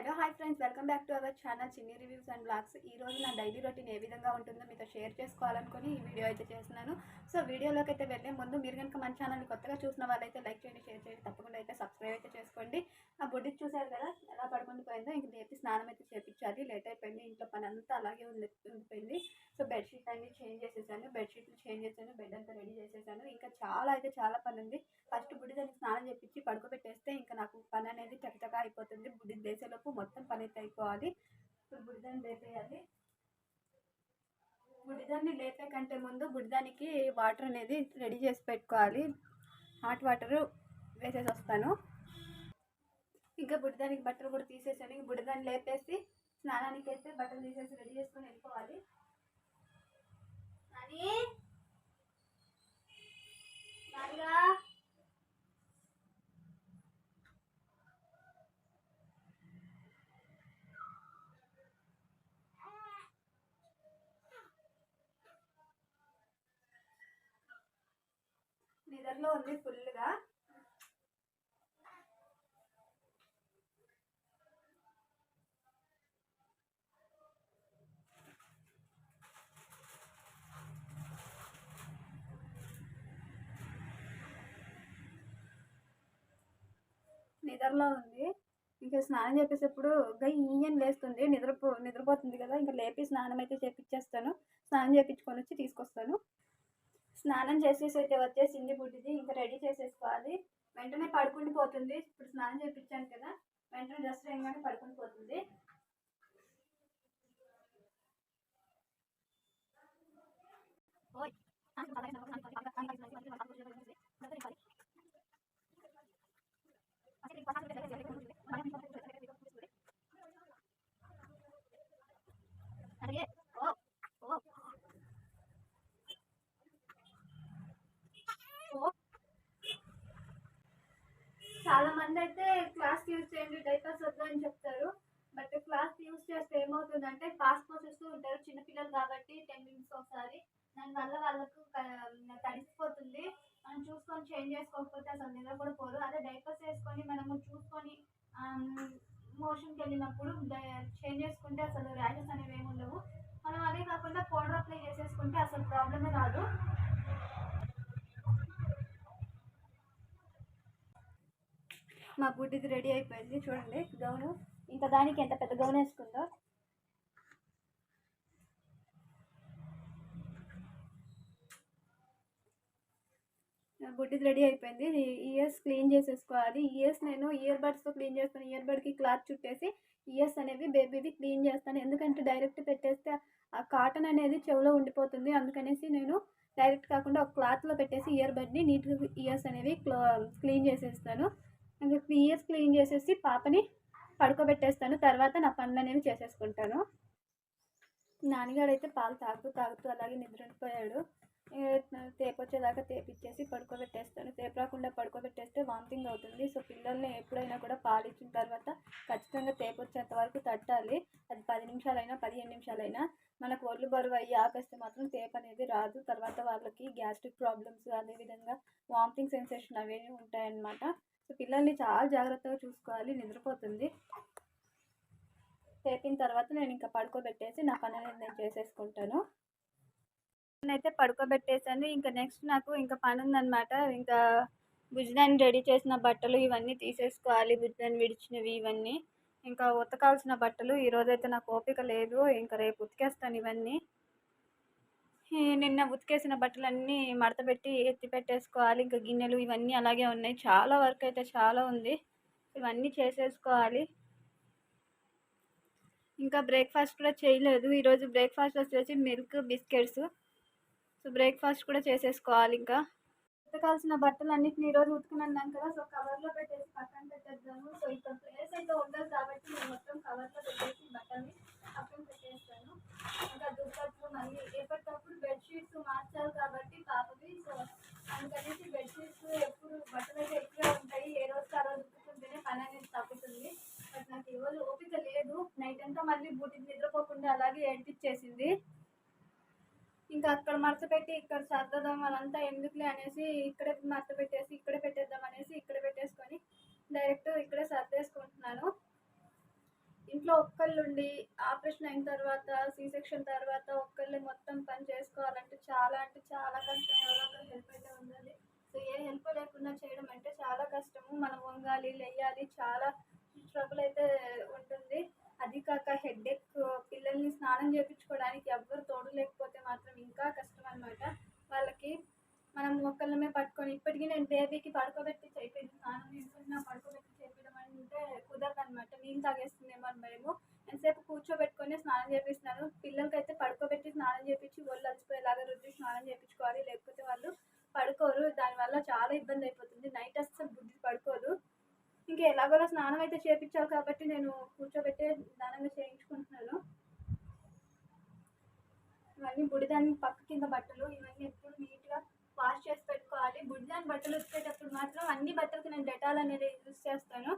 Hello hi friends, welcome back to our channel చిన్ని reviews and blogs. ఈ రోజు నా డైలీ రొటీన్ ఏ విధంగా ఉంటుందో మీతో షేర్ చేసుకోవాలనుకుని ఈ వీడియో అయితే చేస్తున్నాను. సో వీడియోలోకి అయితే వెళ్ళే ముందు మీరు కనుక మన ఛానల్ని కొత్తగా చూసిన వాళ్ళైతే లైక్ చేయండి, షేర్ చేయండి, తప్పకుండా అయితే సబ్స్క్రైబ్ అయితే చేసుకోండి. ఆ బుడ్డికి చూసారు కదా ఎలా పడుకుని పోయిందో, ఇంక లేపి స్నానం అయితే చేయించాలి. లేట్ అయిపోయింది, ఇంట్లో పని అంతా అలాగే ఉండిపోయింది. సో బెడ్షీట్ అన్ని చేంజ్ చేసేసాను, బెడ్షీట్లు చేంజ్ చేశాను, బెడ్ అంతా రెడీ చేసేసాను. ఇంకా చాలా పని ఉంది. ఫస్ట్ బుడ్డి దానికి స్నానం చేపించి పడుకోబెట్టేస్తే ఇంకా నాకు పని అనేది చకచకా అయిపోతుంది. బుడ్డి దేశంలోపు మొత్తం పని అయితే అయిపోవాలి. ఇప్పుడు బుడ్డిదాన్ని లేపేయాలి. బుడ్డిదాన్ని లేపే కంటే ముందు బుడ్డిదానికి వాటర్ అనేది రెడీ చేసి పెట్టుకోవాలి. హాట్ వాటర్ వేసేసి వస్తాను. ఇంకా బుడ్డిదానికి బట్టలు కూడా తీసేసాను. ఇంక బుడ్డిదాన్ని లేపేసి స్నానానికి అయితే బట్టలు తీసేసి రెడీ చేసుకొని వెళ్ళిపోవాలి. నిద్రలో ఉంది ఫుల్గా. నిద్రలో ఉంది. ఇంకా స్నానం చేసేటప్పుడు ఈయన లేస్తుంది, నిద్రపోతుంది కదా. ఇంకా లేపి స్నానం అయితే చేపించేస్తాను. స్నానం చేయించుకొని వచ్చి తీసుకొస్తాను. స్నానం చేసేసి అయితే వచ్చేసింది బుడ్డిది. ఇంకా రెడీ చేసేసుకోవాలి. వెంటనే పడుకుని పోతుంది. ఇప్పుడు స్నానం చేయించాను కదా, వెంటనే డ్రెస్ వేయగానే పడుకుని పోతుంది. చాలా మంది అయితే క్లాత్ యూజ్ చేయండి, డైపర్స్ వద్దు అని చెప్తారు. బట్ క్లాత్ యూజ్ చేస్తే ఏమవుతుందంటే పాస్ పోసేస్తూ ఉంటారు చిన్నపిల్లలు కాబట్టి 10 minutes ఒకసారి. దానివల్ల వాళ్ళకు తడిసిపోతుంది. మనం చూసుకొని చేంజ్ చేసుకోకపోతే అసలు నిద్ర కూడా పోరు. అదే డైపర్స్ వేసుకొని మనము చూసుకొని మోషన్కి వెళ్ళినప్పుడు చేంజ్ చేసుకుంటే అసలు ర్యాషెస్ అనేవి ఏమి ఉండవు. మనం అదే కాకుండా పౌడర్ అప్లై చేసేసుకుంటే అసలు ప్రాబ్లమే రాదు. మా బుడ్డిది రెడీ అయిపోయింది. చూడండి గౌను, ఇంకా దానికి ఎంత పెద్ద గౌన్ వేసుకుందో. బుడ్డిది రెడీ అయిపోయింది. ఇయర్స్ క్లీన్ చేసేసుకోవాలి. నేను ఇయర్ బడ్స్తో క్లీన్ చేస్తాను. ఇయర్ బడ్కి క్లాత్ చుట్టేసి ఇయర్స్ అనేవి బేబీవి క్లీన్ చేస్తాను. ఎందుకంటే డైరెక్ట్ పెట్టేస్తే ఆ కాటన్ అనేది చెవిలో ఉండిపోతుంది. అందుకనేసి నేను డైరెక్ట్ కాకుండా ఒక క్లాత్లో పెట్టేసి ఇయర్ బడ్ని నీట్గా ఇయర్స్ అనేవి క్లీన్ చేసేస్తాను. ఇంకా ఇయర్స్ క్లీన్ చేసేసి పాపని పడుకోబెట్టేస్తాను. తర్వాత నా పనులు అనేవి చేసేసుకుంటాను. నాన్నగాడైతే పాలు తాగుతూ అలాగే నిద్రపోయాడు. తేపొచ్చేదాకా తేపిచ్చేసి పడుకోబెట్టేస్తాను. తేపు రాకుండా పడుకోబెట్టేస్తే వామిటింగ్ అవుతుంది. సో పిల్లల్ని ఎప్పుడైనా కూడా పాలు ఇచ్చిన తర్వాత ఖచ్చితంగా తేపొచ్చేంత వరకు తట్టాలి. అది 10 నిమిషాలైనా 15 నిమిషాలైనా. మనకు ఒళ్ళు బరువు అయ్యి ఆపేస్తే మాత్రం తేపు అనేది రాదు. తర్వాత వాళ్ళకి గ్యాస్ట్రిక్ ప్రాబ్లమ్స్, అదేవిధంగా వామిటింగ్ సెన్సేషన్ అవి ఉంటాయన్నమాట. సో పిల్లల్ని చాలా జాగ్రత్తగా చూసుకోవాలి. నిద్రపోతుంది. తేపిన తర్వాత నేను ఇంకా పడుకోబెట్టేసి నా పని అనేది నేను చేసేసుకుంటాను. నేనైతే పడుకోబెట్టేసాను. ఇంకా నెక్స్ట్ నాకు ఇంకా పని ఉందన్నమాట. ఇంకా బుజ్జిదాన్ని రెడీ చేసిన బట్టలు ఇవన్నీ తీసేసుకోవాలి. బుజ్జిదాన్ని విడిచినవి ఇవన్నీ ఇంకా ఉతకాల్సిన బట్టలు. ఈరోజైతే నాకు ఓపిక లేదు. ఇంకా రేపు ఉతికేస్తాను ఇవన్నీ. నిన్న ఉతికేసిన బట్టలన్నీ మడతపెట్టి ఎత్తి పెట్టేసుకోవాలి. ఇంకా గిన్నెలు ఇవన్నీ అలాగే ఉన్నాయి. చాలా వర్క్ అయితే చాలా ఉంది. ఇవన్నీ చేసేసుకోవాలి. ఇంకా బ్రేక్ఫాస్ట్ కూడా చేయలేదు. ఈరోజు బ్రేక్ఫాస్ట్ వచ్చేసి మిల్క్ బిస్కెట్స్. సో బ్రేక్ఫాస్ట్ కూడా చేసేసుకోవాలి. ఇంకా ఉతకాల్సిన బట్టలు అన్నింటినీ ఈరోజు ఉతుకున్నాను కదా. సో కవర్లో పెట్టేసి పక్కన పెట్టేద్దాము. సో ఇక్కడ ప్లేస్ అయితే ఉండదు కాబట్టి నేను మొత్తం కవర్లో పెట్టేసి బట్టల్ని పక్కన పెట్టేస్తాను. ఇంకా దుప్పట్లు మళ్ళీ ఎప్పటికప్పుడు బెడ్షీట్స్ మార్చాలి కాబట్టి పాపవి. సో అందుకనేసి బెడ్షీట్స్ ఎప్పుడు బట్టలు అయితే ఎక్కువే ఉంటాయి. ఏ రోజు ఆ రోజు ఉతుకుంటేనే పని అనేది తగ్గుతుంది. బట్ నాకు ఈరోజు ఓపిక లేదు. నైట్ అంతా మళ్ళీ బుడ్డికి నిద్రపోకుండా అలాగే ఏడిపించేసింది. ఇంకా అక్కడ మడత పెట్టి ఇక్కడ సర్దడం అదంతా ఎందుకులే అనేసి ఇక్కడే మడత పెట్టేసి ఇక్కడే పెట్టేద్దాం అనేసి ఇక్కడ పెట్టేసుకొని డైరెక్ట్ ఇక్కడే సర్దేసుకుంటున్నాను. ఇంట్లో ఒక్కళ్ళుండి ఆపరేషన్ అయిన తర్వాత సెక్షన్ తర్వాత ఒక్కళ్ళే మొత్తం పని చేసుకోవాలంటే చాలా అంటే చాలా కష్టం. ఎవరో ఒకరు హెల్ప్ అయితే ఉండాలి. సో ఏ హెల్ప్ లేకుండా చేయడం అంటే చాలా కష్టము. మనం వంగాలి, లెయ్యాలి, చాలా ట్రబుల్ అయితే ఉంటుంది. అది కాక హెడేక్, పిల్లల్ని స్నానం చేయించుకోవడానికి ఎవ్వరు తోడు లేకపోతే మాత్రం ఇంకా కష్టం అనమాట. వాళ్ళకి మనం ఒక్కళ్ళమే పట్టుకొని ఇప్పటికీ నేను బేబీకి పడుకోబెట్టి చేయించాను. స్నానం చేసుకున్నా పడుకోబెట్టి చేయించడం అంటే కుదరదు అనమాట. నీళ్ళు తాగేస్తుందేమో అని భయము. ఎంతసేపు కూర్చోబెట్టుకొని స్నానం చేపిస్తున్నాను. పిల్లలకైతే పడుకోబెట్టి స్నానం చేయించి ఒళ్ళు అలసిపోయేలాగా రుద్ది స్నానం చేయించుకోవాలి, లేకపోతే వాళ్ళు పడుకోరు. దానివల్ల చాలా ఇబ్బంది అయిపోతుంది. నైట్ అస్సలు బుద్ధి పడుకోదు. ఇంకా ఎలాగోలా స్నానం అయితే చేయించాలి కాబట్టి నేను కూర్చోబెట్టే నిదానంగా చేయించుకుంటున్నాను. ఇవన్నీ బుడిదాని పక్క కింద బట్టలు, ఇవన్నీ ఎప్పుడు నీట్గా వాష్ చేసి పెట్టుకోవాలి. బుడిదాని బట్టలు ఉతికేటప్పుడు మాత్రం అన్ని బట్టలకు నేను డెటాల్ అనేది యూజ్ చేస్తాను.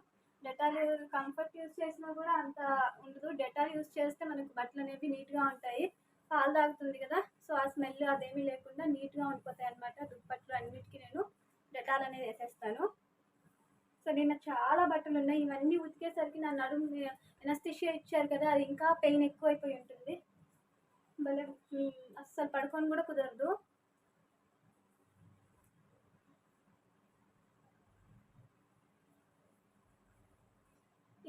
డెటాల్ కంఫర్ట్ యూజ్ చేసినా కూడా అంత ఉండదు. డెటాల్ యూజ్ చేస్తే మనకు బట్టలు అనేవి నీట్గా ఉంటాయి. పాలు తాగుతుంది కదా, సో ఆ స్మెల్ అదేమీ లేకుండా నీట్గా ఉండిపోతాయి అనమాట. దుప్పట్లు అన్నిటికీ నేను డెటాల్ అనేది వేసేస్తాను. సో నిన్న చాలా బట్టలు ఉన్నాయి. ఇవన్నీ ఉతికేసరికి నా నడుము ఎనస్థిషియా ఇచ్చారు కదా, అది ఇంకా పెయిన్ ఎక్కువైపోయి ఉంటుంది. భలే అస్సలు పడుకొని కూడా కుదరదు.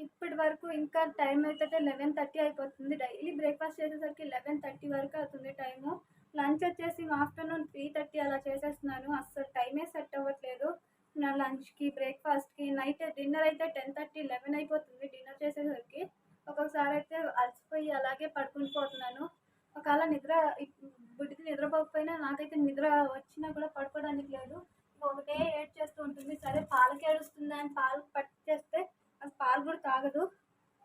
ఇప్పటి వరకు ఇంకా టైం అయితే 11:30 అయిపోతుంది. డైలీ బ్రేక్ఫాస్ట్ చేసేసరికి 11:30 వరకు అవుతుంది టైము. లంచ్ వచ్చేసి ఆఫ్టర్నూన్ 3:30 అలా చేసేస్తున్నాను. అస్సలు టైమే సెట్ అవ్వట్లేదు నా లంచ్కి, బ్రేక్ఫాస్ట్కి. నైట్ డిన్నర్ అయితే 10:30, 11 అయిపోతుంది డిన్నర్ చేసేసరికి. ఒక్కొక్కసారి అయితే అలసిపోయి అలాగే పడుకుని పోతున్నాను. ఒకవేళ బుడ్డికి నిద్రపోకపోయినా నాకైతే నిద్ర వచ్చినా కూడా పడుకోవడానికి లేదు. ఒకటే ఏడ్చేస్తూ ఉంటుంది. సరే పాలకి ఏడుస్తుందా అని పాలు పట్టిచేస్తే అది పాలు కూడా తాగదు.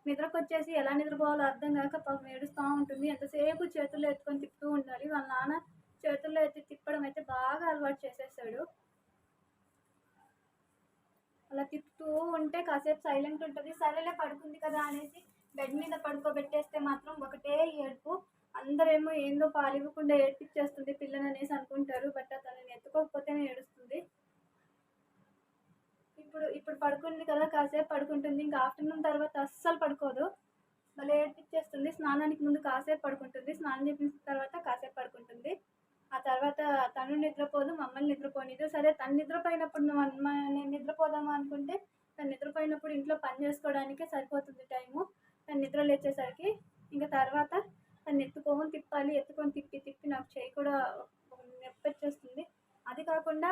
నిద్రకు వచ్చేసి ఎలా నిద్రపోవాలో అర్థం కాక పాపం ఏడుస్తూ ఉంటుంది. ఎంతసేపు చేతుల్లో ఎత్తుకొని తిప్పుతూ ఉండాలి. వాళ్ళ నాన్న చేతుల్లో ఎత్తి తిప్పడం అయితే బాగా అలవాటు చేసేసాడు. అలా తిప్పుతూ ఉంటే కాసేపు సైలెంట్ ఉంటుంది. సరేలే పడుకుంది కదా అనేసి బెడ్ మీద పడుకోబెట్టేస్తే మాత్రం ఒకటే ఏడుపు. అందరేమో ఏందో పాలు ఇవ్వకుండా ఏడ్పించేస్తుంది పిల్లని అనేసి అనుకుంటారు. బట్ తనని ఎత్తుకోకపోతేనే ఏడుస్తుంది. ఇప్పుడు పడుకుంది కదా, కాసేపు పడుకుంటుంది. ఇంకా ఆఫ్టర్నూన్ తర్వాత అస్సలు పడుకోదు. మళ్ళీ ఏడ్పించేస్తుంది. స్నానానికి ముందు కాసేపు పడుకుంటుంది. స్నానం చేసిన తర్వాత కాసేపు పడుకుంటుంది. ఆ తర్వాత తను నిద్రపోదు, మమ్మల్ని నిద్రపోనిదు. సరే తను నిద్రపోయినప్పుడు నేను నిద్రపోదామా అనుకుంటే తను నిద్రపోయినప్పుడు ఇంట్లో పని చేసుకోవడానికే సరిపోతుంది టైము. తను నిద్ర లేచేసరికి ఇంకా తర్వాత తను ఎత్తుకొని తిప్పాలి. ఎత్తుకొని తిప్పి తిప్పి నాకు చేయి కూడా నొప్పి వచ్చేస్తుంది. అది కాకుండా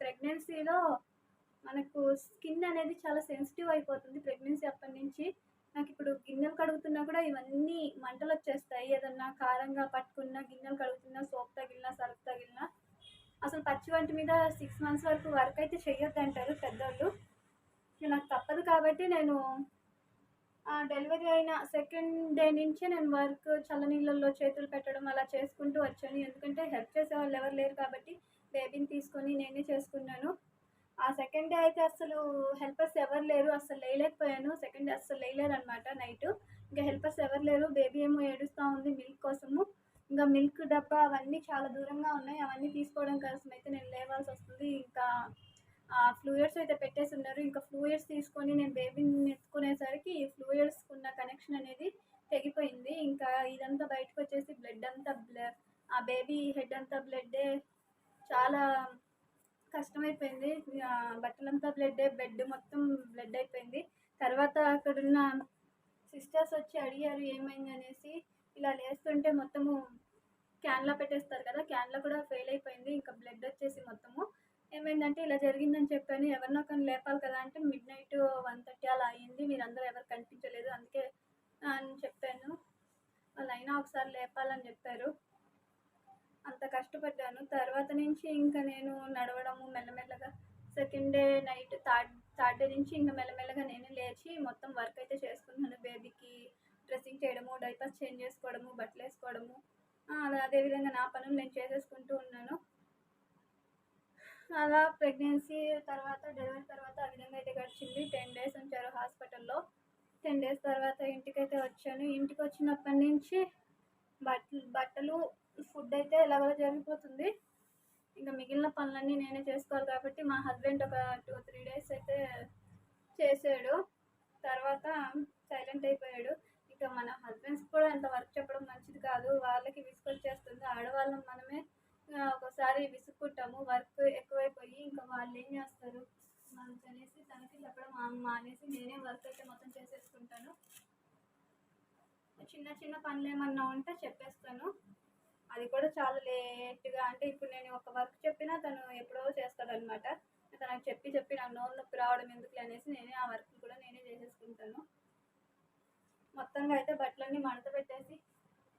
ప్రెగ్నెన్సీలో మనకు స్కిన్ అనేది చాలా సెన్సిటివ్ అయిపోతుంది. ప్రెగ్నెన్సీ అప్పటి నుంచి నాకు ఇప్పుడు గిన్నెలు కడుగుతున్నా కూడా ఇవన్నీ మంటలు వచ్చేస్తాయి. ఏదన్నా కారంగా పట్టుకున్నా, గిన్నెలు కడుగుతున్నా, సోప్ తగిలినా, సర్ఫ్ తగిలినా. అసలు పచ్చి వంటి మీద 6 months వరకు వర్క్ అయితే చెయ్యొద్దు అంటారు పెద్దోళ్ళు. నాకు తప్పదు కాబట్టి నేను డెలివరీ అయిన సెకండ్ డే నుంచే నేను వర్క్ చల్లనీళ్ళల్లో చేతులు పెట్టడం అలా చేసుకుంటూ వచ్చాను. ఎందుకంటే హెల్ప్ చేసే వాళ్ళు ఎవరు లేరు కాబట్టి బేబీని తీసుకొని నేనే చేసుకున్నాను. ఆ సెకండ్ డే అయితే అసలు హెల్పర్స్ ఎవరు లేరు. అస్సలు లేయలేకపోయాను. సెకండ్ డే అస్సలు లేయలేరనమాట నైట్. ఇంకా హెల్పర్స్ ఎవరు లేరు. బేబీ ఏమో ఏడుస్తూ ఉంది మిల్క్ కోసము. ఇంకా మిల్క్ డబ్బా అవన్నీ చాలా దూరంగా ఉన్నాయి. అవన్నీ తీసుకోవడం కోసం అయితే నేను లేవాల్సి వస్తుంది. ఇంకా ఫ్లూయిడ్స్ అయితే పెట్టేసి ఉన్నారు. ఇంకా ఫ్లూయిడ్స్ తీసుకొని నేను బేబీని ఎత్తుకునేసరికి ఫ్లూయిడ్స్కి ఉన్న కనెక్షన్ అనేది తెగిపోయింది. ఇంకా ఇదంతా బయటకు వచ్చేసి బ్లడ్ అంతా ఆ బేబీ హెడ్ అంతా బ్లడ్డే. చాలా కష్టమైపోయింది. బట్టలంతా బ్లడ్డే, బెడ్ మొత్తం బ్లడ్ అయిపోయింది. తర్వాత అక్కడున్న సిస్టర్స్ వచ్చి అడిగారు ఏమైంది అనేసి. ఇలా లేస్తుంటే మొత్తము క్యాన్లో పెట్టేస్తారు కదా, క్యాన్లో కూడా ఫెయిల్ అయిపోయింది. ఇంకా బ్లడ్ వచ్చేసి మొత్తము ఏమైందంటే ఇలా జరిగిందని చెప్పాను. ఎవరినో కానీ లేపాలి కదా అంటే midnight 1:30 అలా అయింది. మీరందరూ ఎవరు కనిపించలేదు అందుకే అని చెప్పాను. వాళ్ళైనా ఒకసారి లేపాలని చెప్పారు. అంత కష్టపడ్డాను. తర్వాత నుంచి ఇంకా నేను నడవడము మెల్లమెల్లగా second day night third day నుంచి ఇంకా మెల్లమెల్లగా నేనే లేచి మొత్తం వర్క్ అయితే చేసుకుంటున్నాను. బేబీకి డ్రెస్సింగ్ చేయడము, డైపర్స్ చేంజ్ చేసుకోవడము, బట్టలు వేసుకోవడము, అదేవిధంగా నా పనులు నేను చేసేసుకుంటూ ఉన్నాను. అలా ప్రెగ్నెన్సీ తర్వాత డెలివరీ తర్వాత ఆ విధంగా అయితే గడిచింది. 10 days ఉంచారు హాస్పిటల్లో. 10 days తర్వాత ఇంటికైతే వచ్చాను. ఇంటికి వచ్చినప్పటి నుంచి బట్టలు ఫుడ్ అయితే ఎలాగో జరిగిపోతుంది. ఇంకా మిగిలిన పనులన్నీ నేనే చేసుకోవాలి కాబట్టి మా హస్బెండ్ ఒక 2-3 days అయితే చేసాడు. తర్వాత సైలెంట్ అయిపోయాడు. కూడా అంత వర్క్ చెప్పడం మంచిది కాదు. వాళ్ళకి విసుగొచ్చేస్తుంది. ఆడవాళ్ళం మనమే ఒకసారి విసుక్కుంటాము. వర్క్ ఎక్కువైపోయి ఇంకా వాళ్ళు ఏం చేస్తారు అనేసి తనకి చెప్పడం మానేసి నేనే వర్క్ అయితే మొత్తం చేసేసుకుంటాను. చిన్న చిన్న పనులు ఏమన్నా ఉంటే చెప్పేస్తాను. అది కూడా చాలా లేట్గా, అంటే ఇప్పుడు నేను ఒక వర్క్ చెప్పినా తను ఎప్పుడో చేస్తాడనమాట. తనకు చెప్పి చెప్పి నాకు నోరు నొప్పి రావడం ఎందుకు అనేసి నేనే ఆ వర్క్ కూడా నేనే చేసేసుకుంటాను. మొత్తంగా అయితే బట్టలన్నీ మడత పెట్టేసి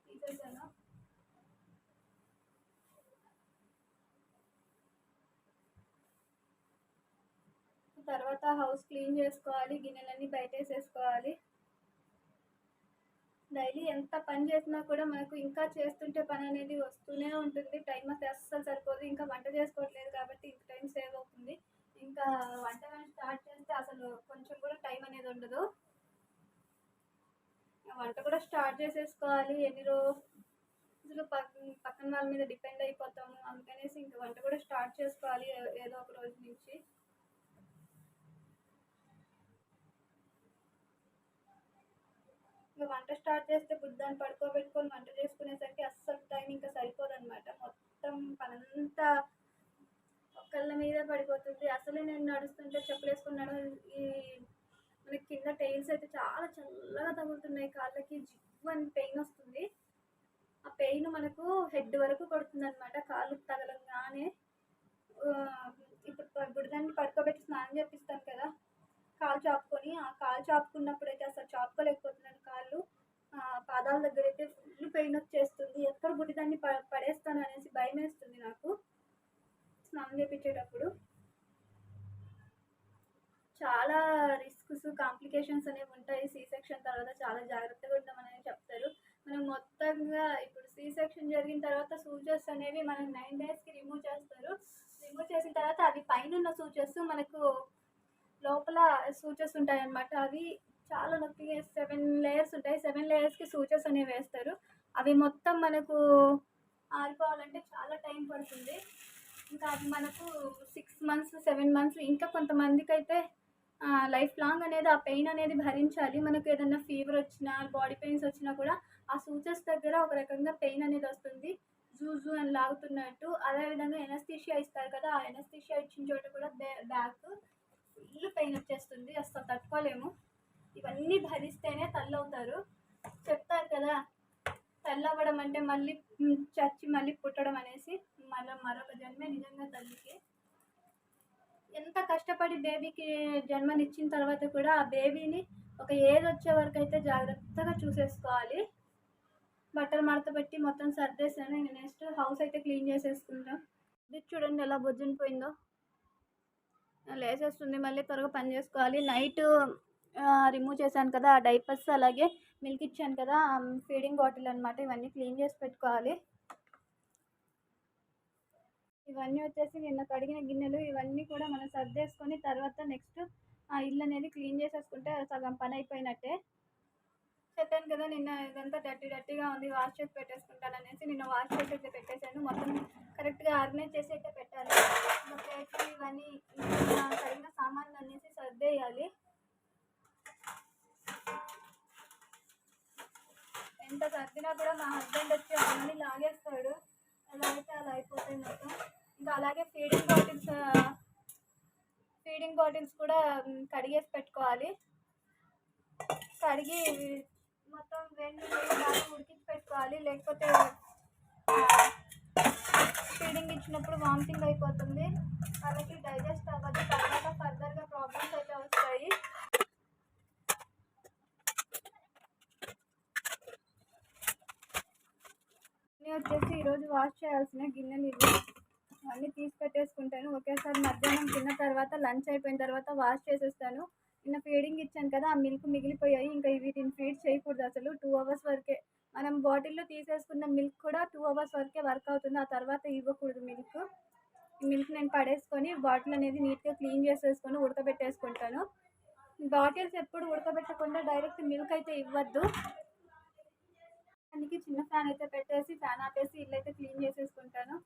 తీసేసాను. తర్వాత హౌస్ క్లీన్ చేసుకోవాలి, గిన్నెలన్నీ బయట వేసేసుకోవాలి. డైలీ ఎంత పని చేసినా కూడా మనకు ఇంకా చేస్తుంటే పని అనేది వస్తూనే ఉంటుంది. టైం అయితే అస్సలు సరిపోదు. ఇంకా వంట చేసుకోవట్లేదు కాబట్టి ఇంక టైం సేవ్ అవుతుంది. ఇంకా వంట స్టార్ట్ చేస్తే అసలు కొంచెం కూడా టైం అనేది ఉండదు. వంట కూడా స్టార్ట్ చేసేసుకోవాలి. ఎన్ని రోజులు పక్కన వాళ్ళ మీద డిపెండ్ అయిపోతాము. అందుకనేసి ఇంకా వంట కూడా స్టార్ట్ చేసుకోవాలి ఏదో ఒక రోజు నుంచి. ఇంకా వంట స్టార్ట్ చేస్తే బుద్ధాన్ని పడుకోబెట్టుకొని వంట చేసుకునేసరికి అస్సలు టైం ఇంకా సరిపోదన్నమాట. మొత్తం పనంతా ఒకళ్ళ మీద పడిపోతుంది. అసలు నేను నడుస్తుంటే చెప్పులు వేసుకున్నాను. మనకి కింద టైల్స్ అయితే చాలా చల్లగా తగులుతున్నాయి. కాళ్ళకి జివ్వు అని పెయిన్ వస్తుంది. ఆ పెయిన్ మనకు హెడ్ వరకు కొడుతుంది అనమాట. కాళ్ళు తగలంగానే ఇప్పుడు బుడదాన్ని పడుకోబెట్టి స్నానం చేపిస్తాను కదా, కాలు చాపుకొని, ఆ కాలు చాపుకున్నప్పుడు అయితే అసలు చాపుకోలేకపోతున్నాను. కాళ్ళు పాదాల దగ్గర అయితే ఫుల్ పెయిన్ వచ్చేస్తుంది. ఎక్కడ బుడిదాన్ని పడేస్తాను అనేసి భయం వేస్తుంది నాకు స్నానం చేపించేటప్పుడు. చాలా రిస్క్స్, కాంప్లికేషన్స్ అనేవి ఉంటాయి. సి సెక్షన్ తర్వాత చాలా జాగ్రత్తగా ఉంటామని చెప్తారు. మనం మొత్తంగా ఇప్పుడు సి సెక్షన్ జరిగిన తర్వాత సూచర్స్ అనేవి మనకు 9 daysకి రిమూవ్ చేస్తారు. రిమూవ్ చేసిన తర్వాత అవి పైన ఉన్న సూచర్స్ మనకు లోపల సూచర్స్ ఉంటాయి అన్నమాట. అవి చాలా నొప్పిగా 7 layers ఉంటాయి. 7 layersకి సూచర్స్ అనేవి వేస్తారు. అవి మొత్తం మనకు ఆరిపోవాలంటే చాలా టైం పడుతుంది. ఇంకా అది మనకు 6 months 7 months, ఇంకా కొంతమందికి అయితే లైఫ్ లాంగ్ అనేది ఆ పెయిన్ అనేది భరించాలి. మనకు ఏదైనా ఫీవర్ వచ్చినా, బాడీ పెయిన్స్ వచ్చినా కూడా ఆ సూచర్స్ దగ్గర ఒక రకంగా పెయిన్ అనేది వస్తుంది, జూ అని లాగుతున్నట్టు. అదేవిధంగా ఎనస్థీషియా ఇస్తారు కదా, ఆ ఎనస్థీషియా ఇచ్చిన చోట కూడా బ్యాక్ ఫుల్ పెయిన్ వచ్చేస్తుంది. అసలు తట్టుకోలేము. ఇవన్నీ భరిస్తేనే తల్లవుతారు. చెప్తారు కదా, తల్లవ్వడం అంటే మళ్ళీ చచ్చి మళ్ళీ పుట్టడం అనేసి. మరొక జన్మే నిజంగా తల్లికి. ఎంత కష్టపడి బేబీకి జన్మనిచ్చిన తర్వాత కూడా ఆ బేబీని ఒక ఏజ్ వచ్చే వరకు అయితే జాగ్రత్తగా చూసేసుకోవాలి. బట్టలు మడత పెట్టి మొత్తం సర్దేశాను. ఇంక నెక్స్ట్ హౌస్ అయితే క్లీన్ చేసేసుకుంటాం. ఇది చూడండి ఎలా బొజ్జుని పోయిందో. లేసేస్తుంది, మళ్ళీ త్వరగా పని చేసుకోవాలి. నైట్ రిమూవ్ చేశాను కదా ఆ డైపర్స్, అలాగే మిల్క్ ఇచ్చాను కదా ఫీడింగ్ బాటిల్ అనమాట. ఇవన్నీ క్లీన్ చేసి పెట్టుకోవాలి. ఇవన్నీ వచ్చేసి నిన్న కడిగిన గిన్నెలు. ఇవన్నీ కూడా మనం సర్దేసుకొని తర్వాత నెక్స్ట్ ఆ ఇల్లు అనేది క్లీన్ చేసేసుకుంటే సగం పని అయిపోయినట్టే. చెప్పాను కదా నిన్న ఇదంతా డర్టీగా ఉంది, వాష్ చేసి పెట్టేసుకుంటాను అనేసి. నిన్న వాష్ చేసి అయితే పెట్టేశాను. మొత్తం కరెక్ట్గా ఆర్గనైజ్ చేసి అయితే పెట్టాలి. ప్లేట్లు ఇవన్నీ కడిగిన సామాన్లు అనేసి సర్దేయాలి. ఎంత సర్దినా కూడా మా హస్బెండ్ వచ్చి అవన్నీ లాగేస్తాడు. ఎలా అయితే అలా అయిపోతాయి మొత్తం. ఇంకా అలాగే ఫీడింగ్ బాటిల్స్ కూడా కడిగేసి పెట్టుకోవాలి. కడిగి మొత్తం వేడి బాగా ఉడికించి పెట్టుకోవాలి. లేకపోతే ఫీడింగ్ ఇచ్చినప్పుడు వామిటింగ్ అయిపోతుంది, వాళ్ళకి డైజెస్ట్ అవ్వదు. తర్వాత ఫర్దర్గా ప్రాబ్లమ్స్ అయితే వస్తాయి. వచ్చేసి ఈరోజు వాష్ చేయాల్సిన గిన్నెలు ఇవి. అన్నీ తీసి పెట్టేసుకుంటాను ఒకేసారి. మధ్యాహ్నం తిన్న తర్వాత లంచ్ అయిపోయిన తర్వాత వాష్ చేసేస్తాను. నిన్న ఫీడింగ్ ఇచ్చాను కదా, ఆ మిల్క్ మిగిలిపోయాయి. ఇంకా వీటిని ఫీడ్ చేయకూడదు అసలు. 2 hours వరకే మనం బాటిల్లో తీసేసుకున్న మిల్క్ కూడా 2 hours వరకే వర్క్ అవుతుంది. ఆ తర్వాత ఇవ్వకూడదు మిల్క్. ఈ మిల్క్ నేను పడేసుకొని బాటిల్ అనేది నీట్గా క్లీన్ చేసేసుకొని ఉడకబెట్టేసుకుంటాను. బాటిల్స్ ఎప్పుడు ఉడకబెట్టకుండా డైరెక్ట్ మిల్క్ అయితే ఇవ్వద్దు. దానికి చిన్న ఫ్యాన్ అయితే పెట్టేసి ఫ్యాన్ ఆపేసి ఇల్లు అయితే క్లీన్ చేసేసుకుంటాను.